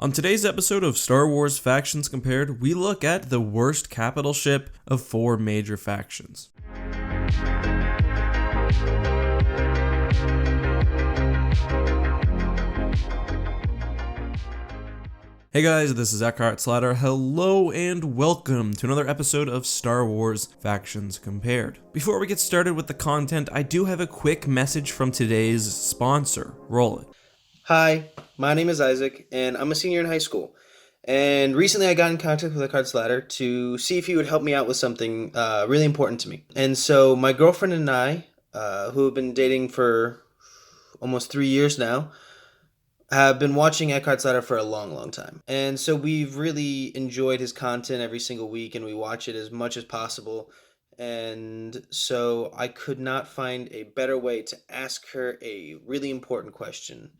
On today's episode of Star Wars Factions Compared, we look at the worst capital ship of 4 major factions. Hey guys, this is EckhartsLadder. Hello and welcome to another episode of Star Wars Factions Compared. Before we get started with the content, I do have a quick message from today's sponsor. Roll it. Hi, my name is Isaac, and I'm a senior in high school. And recently I got in contact with EckhartsLadder to see if he would help me out with something really important to me. And so my girlfriend and I, who have been dating for almost 3 years now, have been watching EckhartsLadder for a long time. And so we've really enjoyed his content every single week, and we watch it as much as possible. And so I could not find a better way to ask her a really important question.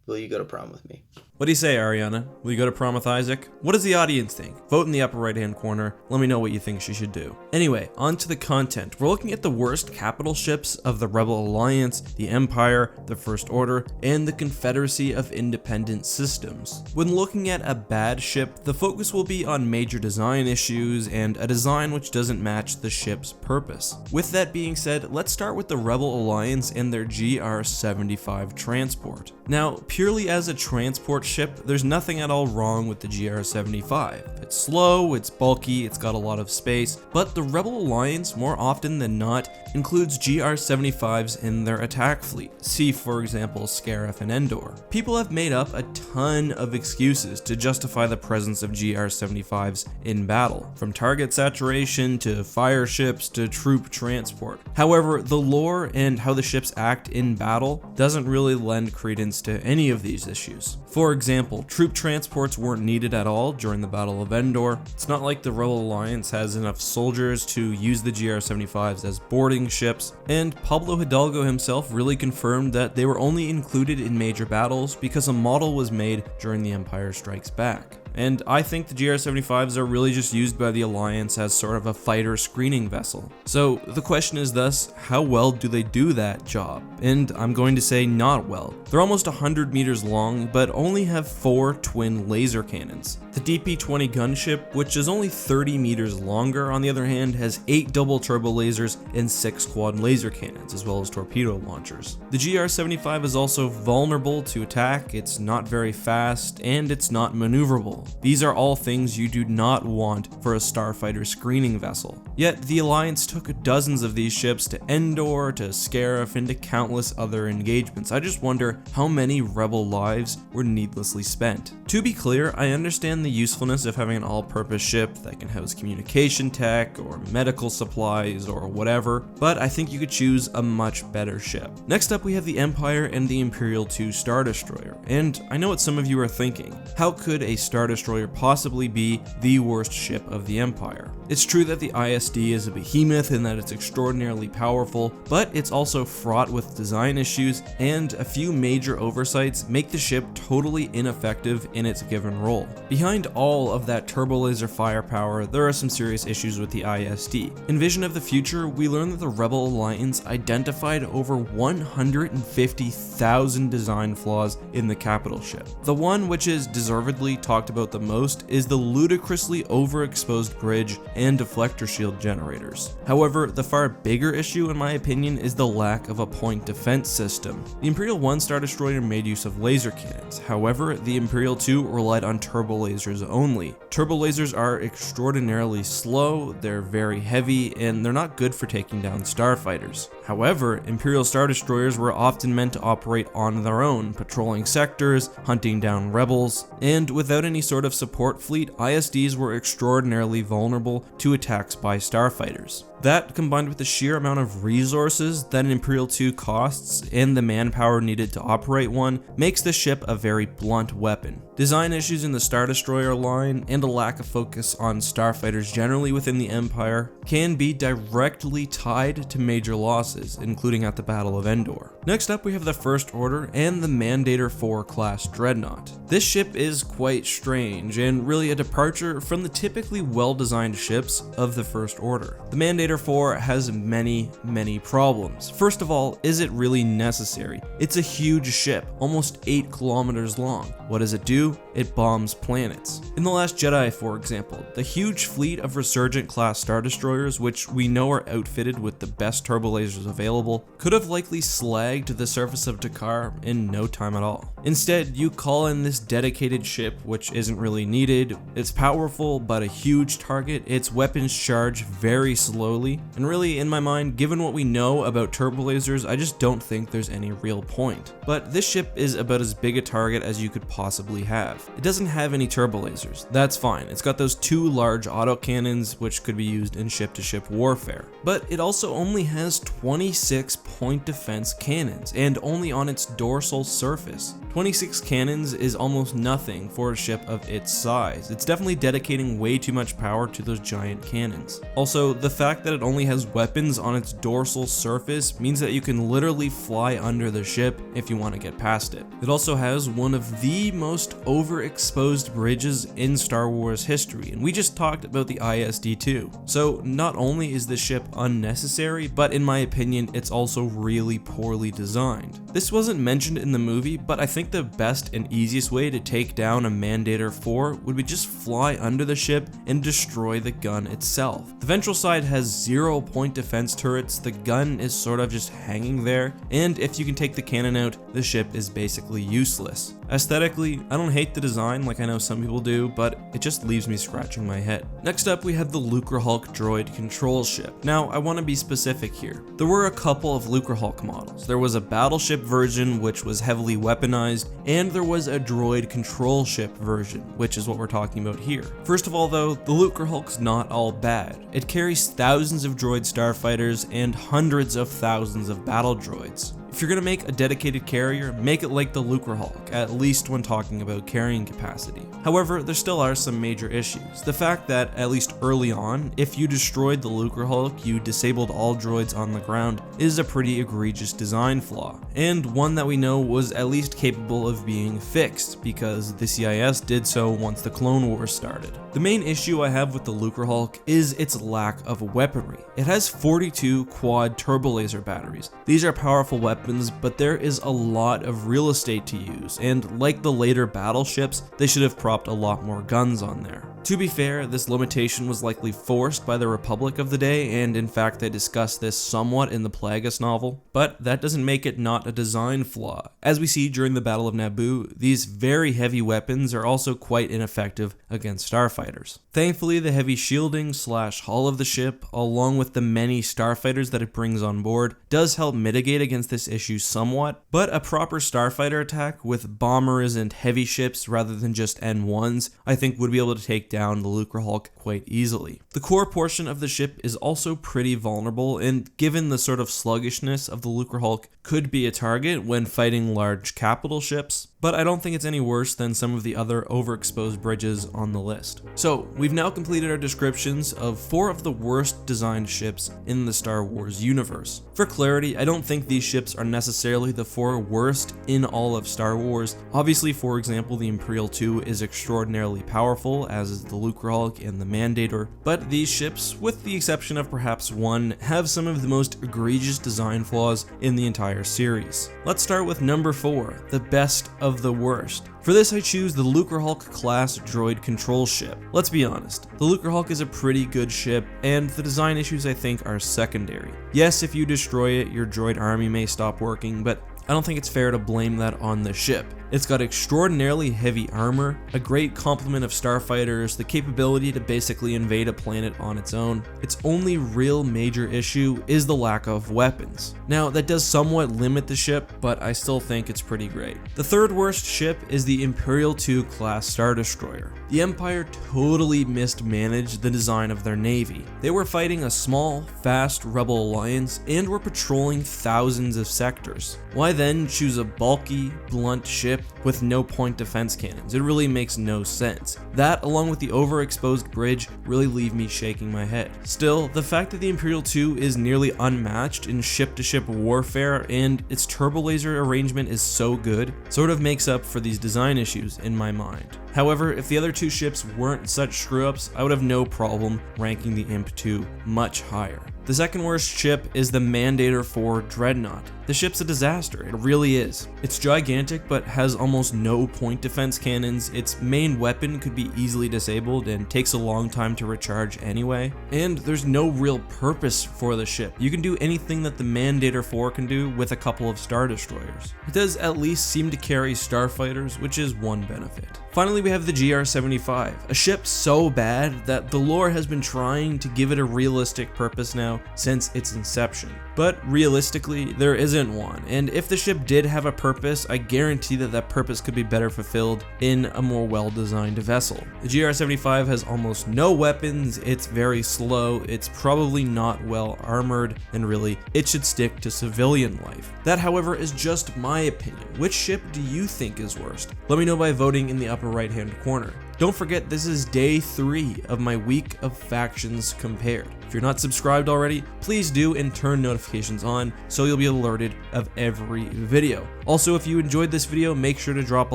Will you go to prom with me? What do you say, Ariana? Will you go to prom with Isaac? What does the audience think? Vote in the upper right hand corner. Let me know what you think she should do. Anyway, on to the content. We're looking at the worst capital ships of the Rebel Alliance, the Empire, the First Order, and the Confederacy of Independent Systems. When looking at a bad ship, the focus will be on major design issues and a design which doesn't match the ship's purpose. With that being said, let's start with the Rebel Alliance and their GR-75 transport. Now, purely as a transport ship, there's nothing at all wrong with the GR-75. It's slow, it's bulky, it's got a lot of space, but the Rebel Alliance, more often than not, includes GR-75s in their attack fleet. See, for example, Scarif and Endor. People have made up a ton of excuses to justify the presence of GR-75s in battle, from target saturation to fire ships to troop transport. However, the lore and how the ships act in battle doesn't really lend credence to any of these issues. For example, troop transports weren't needed at all during the Battle of Endor. It's not like the Rebel Alliance has enough soldiers to use the GR-75s as boarding ships, and Pablo Hidalgo himself really confirmed that they were only included in major battles because a model was made during the Empire Strikes Back. And I think the GR-75s are really just used by the Alliance as sort of a fighter screening vessel. So the question is thus, how well do they do that job? And I'm going to say not well. They're almost 100 meters long, but only have 4 twin laser cannons. The DP-20 gunship, which is only 30 meters longer, on the other hand, has 8 double turbo lasers and 6 quad laser cannons, as well as torpedo launchers. The GR-75 is also vulnerable to attack, it's not very fast, and it's not maneuverable. These are all things you do not want for a starfighter screening vessel. Yet the Alliance took dozens of these ships to Endor, to Scarif, and to countless other engagements. I just wonder how many Rebel lives were needlessly spent. To be clear, I understand the usefulness of having an all-purpose ship that can house communication tech or medical supplies or whatever, but I think you could choose a much better ship. Next up, we have the Empire and the Imperial II Star Destroyer, and I know what some of you are thinking. How could a Star Destroyer possibly be the worst ship of the Empire? It's true that the ISD is a behemoth and that it's extraordinarily powerful, but it's also fraught with design issues, and a few major oversights make the ship totally ineffective in its given role. Behind all of that turbo laser firepower, there are some serious issues with the ISD. In Vision of the Future, we learn that the Rebel Alliance identified over 150,000 design flaws in the capital ship. The one which is deservedly talked about the most is the ludicrously overexposed bridge and deflector shield generators. However, the far bigger issue in my opinion is the lack of a point defense system. The Imperial I Star Destroyer made use of laser cannons, however the Imperial II relied on turbo lasers only. Turbo lasers are extraordinarily slow, they're very heavy, and they're not good for taking down starfighters. However, Imperial Star Destroyers were often meant to operate on their own, patrolling sectors, hunting down rebels, and without any sort of support fleet, ISDs were extraordinarily vulnerable to attacks by starfighters. That, combined with the sheer amount of resources that an Imperial II costs and the manpower needed to operate one, makes the ship a very blunt weapon. Design issues in the Star Destroyer line and a lack of focus on starfighters generally within the Empire can be directly tied to major losses, including at the Battle of Endor. Next up, we have the First Order and the Mandator IV class Dreadnought. This ship is quite strange and really a departure from the typically well-designed ships of the First Order. The Mandator Mandator IV has many problems. First of all, is it really necessary? It's a huge ship, almost 8 kilometers long. What does it do? It bombs planets. In The Last Jedi, for example, the huge fleet of Resurgent class Star Destroyers, which we know are outfitted with the best turbo lasers available, could have likely slagged the surface of D'Qar in no time at all. Instead, you call in this dedicated ship, which isn't really needed. It's powerful, but a huge target. Its weapons charge very slowly, and really, in my mind, given what we know about turbo lasers, I just don't think there's any real point. But this ship is about as big a target as you could possibly have. It doesn't have any turbo lasers. That's fine. It's got those 2 large autocannons, which could be used in ship-to-ship warfare. But it also only has 26 point defense cannons, and only on its dorsal surface. 26 cannons is almost nothing for a ship of its size. It's definitely dedicating way too much power to those giant cannons. Also, the fact that it only has weapons on its dorsal surface means that you can literally fly under the ship if you want to get past it. It also has one of the most overexposed bridges in Star Wars history, and we just talked about the ISD-2. So not only is this ship unnecessary, but in my opinion, it's also really poorly designed. This wasn't mentioned in the movie, but I think the best and easiest way to take down a Mandator IV would be just fly under the ship and destroy the gun itself. The ventral side has 0 point defense turrets, the gun is sort of just hanging there, and if you can take the cannon out, the ship is basically useless. Aesthetically, I don't hate the design like I know some people do, but it just leaves me scratching my head. Next up, we have the Lucrehulk Droid Control Ship. Now, I want to be specific here. There were a couple of Lucrehulk models. There was a battleship version, which was heavily weaponized, and there was a droid control ship version, which is what we're talking about here. First of all though, the Lucrehulk's not all bad. It carries thousands of droid starfighters and hundreds of thousands of battle droids. If you're going to make a dedicated carrier, make it like the Lucrehulk, at least when talking about carrying capacity. However, there still are some major issues. The fact that, at least early on, if you destroyed the Lucrehulk, you disabled all droids on the ground, is a pretty egregious design flaw, and one that we know was at least capable of being fixed, because the CIS did so once the Clone Wars started. The main issue I have with the Lucrehulk is its lack of weaponry. It has 42 quad turbo laser batteries. These are powerful weapons, but there is a lot of real estate to use, and like the later battleships, they should have propped a lot more guns on there. To be fair, this limitation was likely forced by the Republic of the day, and in fact they discussed this somewhat in the Plagueis novel, but that doesn't make it not a design flaw. As we see during the Battle of Naboo, these very heavy weapons are also quite ineffective against starfighters. Thankfully, the heavy shielding / hull of the ship, along with the many starfighters that it brings on board, does help mitigate against this issue somewhat, but a proper starfighter attack with bombers and heavy ships rather than just N1s, I think would be able to take down the Lucrehulk quite easily. The core portion of the ship is also pretty vulnerable, and given the sort of sluggishness of the Lucrehulk, could be a target when fighting large capital ships, but I don't think it's any worse than some of the other overexposed bridges on the list. So, we've now completed our descriptions of 4 of the worst designed ships in the Star Wars universe. For clarity, I don't think these ships are necessarily the 4 worst in all of Star Wars. Obviously, for example, the Imperial II is extraordinarily powerful, as is the Lucrehulk and the Mandator, but these ships, with the exception of perhaps one, have some of the most egregious design flaws in the entire series. Let's start with number 4, the best of the worst. For this, I choose the Lucrehulk class droid control ship. Let's be honest, the Lucrehulk is a pretty good ship, and the design issues I think are secondary. Yes, if you destroy it, your droid army may stop working, but I don't think it's fair to blame that on the ship. It's got extraordinarily heavy armor, a great complement of starfighters, the capability to basically invade a planet on its own. Its only real major issue is the lack of weapons. Now, that does somewhat limit the ship, but I still think it's pretty great. The third worst ship is the Imperial II class Star Destroyer. The Empire totally mismanaged the design of their navy. They were fighting a small, fast rebel alliance and were patrolling thousands of sectors. Why then choose a bulky, blunt ship with no point defense cannons? It really makes no sense. That, along with the overexposed bridge, really leave me shaking my head. Still, the fact that the Imperial II is nearly unmatched in ship-to-ship warfare and its turbo laser arrangement is so good, sort of makes up for these design issues in my mind. However, if the other 2 ships weren't such screw-ups, I would have no problem ranking the Imp 2 much higher. The second worst ship is the Mandator IV Dreadnought. The ship's a disaster, it really is. It's gigantic but has almost no point defense cannons, its main weapon could be easily disabled and takes a long time to recharge anyway, and there's no real purpose for the ship. You can do anything that the Mandator IV can do with a couple of Star Destroyers. It does at least seem to carry starfighters, which is one benefit. Finally, we have the GR-75, a ship so bad that the lore has been trying to give it a realistic purpose now since its inception. But realistically, there isn't one, and if the ship did have a purpose, I guarantee that that purpose could be better fulfilled in a more well-designed vessel. The GR-75 has almost no weapons, it's very slow, it's probably not well armored, and really, it should stick to civilian life. That, however, is just my opinion. Which ship do you think is worst? Let me know by voting in the upper right-hand corner. Don't forget, this is day 3 of my week of factions compared. If you're not subscribed already, please do and turn notifications on so you'll be alerted of every video. Also, if you enjoyed this video, make sure to drop a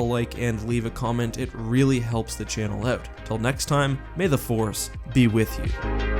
like and leave a comment. It really helps the channel out. Till next time, may the Force be with you.